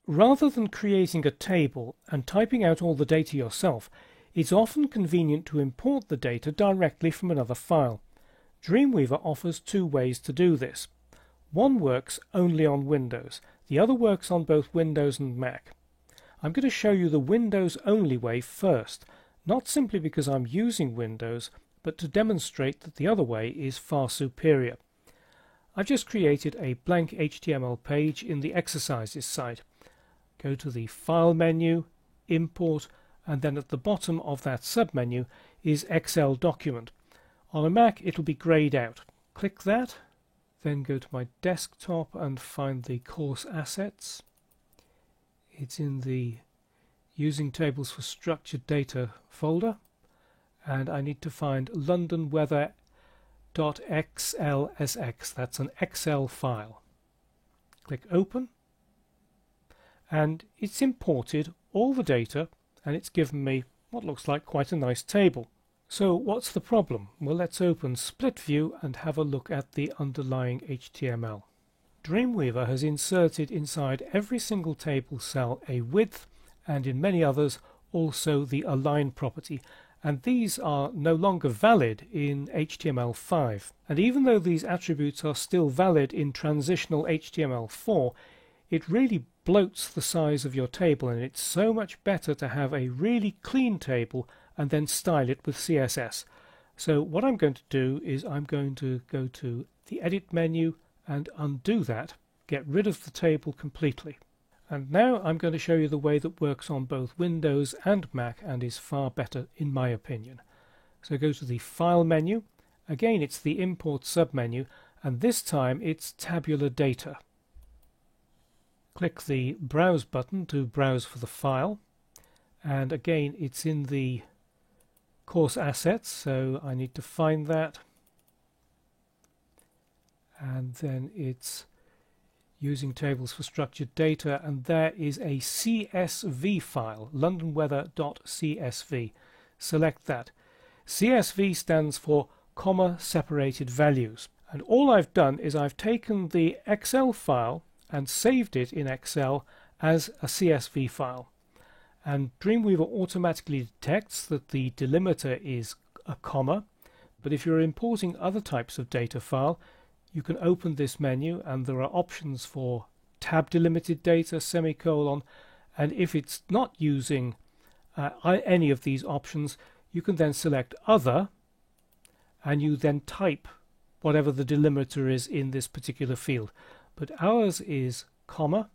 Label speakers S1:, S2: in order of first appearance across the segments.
S1: Rather than creating a table and typing out all the data yourself, it's often convenient to import the data directly from another file. Dreamweaver offers two ways to do this. One works only on Windows, the other works on both Windows and Mac. I'm going to show you the Windows only way first, not simply because I'm using Windows, but to demonstrate that the other way is far superior. I've just created a blank HTML page in the Exercises site. Go to the File menu, Import, and then at the bottom of that submenu is Excel document. On a Mac it'll be greyed out. Click that, then go to my desktop and find the course assets. It's in the Using Tables for Structured Data folder, and I need to find londonweather.xlsx. That's an Excel file. Click Open, and it's imported all the data, and it's given me what looks like quite a nice table. So what's the problem? Well, let's open Split View and have a look at the underlying HTML. Dreamweaver has inserted inside every single table cell a width, and in many others also the align property, and these are no longer valid in HTML5. And even though these attributes are still valid in transitional HTML4, it really bloats the size of your table, and it's so much better to have a really clean table and then style it with CSS. So what I'm going to do is I'm going to go to the Edit menu and undo that, get rid of the table completely. And now I'm going to show you the way that works on both Windows and Mac and is far better in my opinion. So go to the File menu, again it's the Import submenu, and this time it's Tabular Data. Click the Browse button to browse for the file, and again it's in the Course Assets, so I need to find that, and then it's Using Tables for Structured Data, and there is a CSV file, londonweather.csv. Select that. CSV stands for comma separated values, and all I've done is I've taken the Excel file and saved it in Excel as a CSV file, and Dreamweaver automatically detects that the delimiter is a comma. But if you're importing other types of data file, you can open this menu and there are options for tab delimited data, semicolon, and if it's not using any of these options, you can then select Other, and you then type whatever the delimiter is in this particular field. But ours is comma.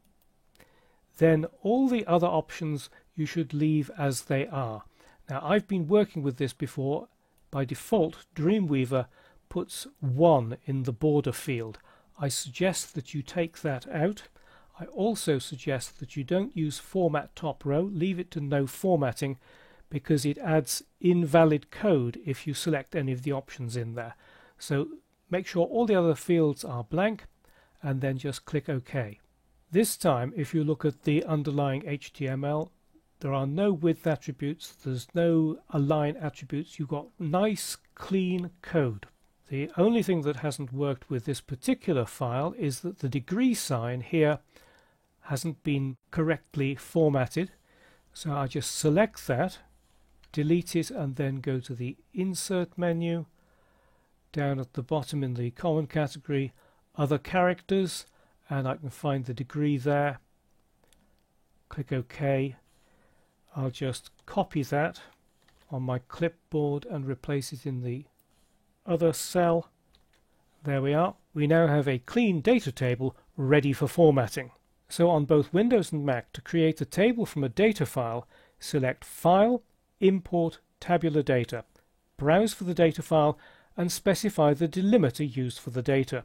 S1: Then all the other options you should leave as they are. Now I've been working with this before. By default, Dreamweaver puts 1 in the border field. I suggest that you take that out. I also suggest that you don't use Format Top Row, leave it to no formatting, because it adds invalid code if you select any of the options in there. So make sure all the other fields are blank, and then just click OK. This time, if you look at the underlying HTML, there are no width attributes, there's no align attributes, you've got nice clean code. The only thing that hasn't worked with this particular file is that the degree sign here hasn't been correctly formatted. So I just select that, delete it, and then go to the Insert menu, down at the bottom in the Common category, Other Characters, and I can find the degree there. Click OK. I'll just copy that on my clipboard and replace it in the other cell. There we are. We now have a clean data table ready for formatting. So on both Windows and Mac, to create a table from a data file, select File, Import Tabular Data. Browse for the data file and specify the delimiter used for the data.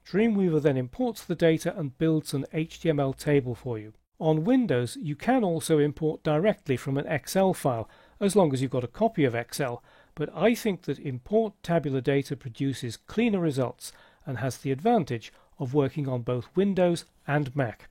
S1: Dreamweaver then imports the data and builds an HTML table for you. On Windows, you can also import directly from an Excel file, as long as you've got a copy of Excel, but I think that Import Tabular Data produces cleaner results and has the advantage of working on both Windows and Mac.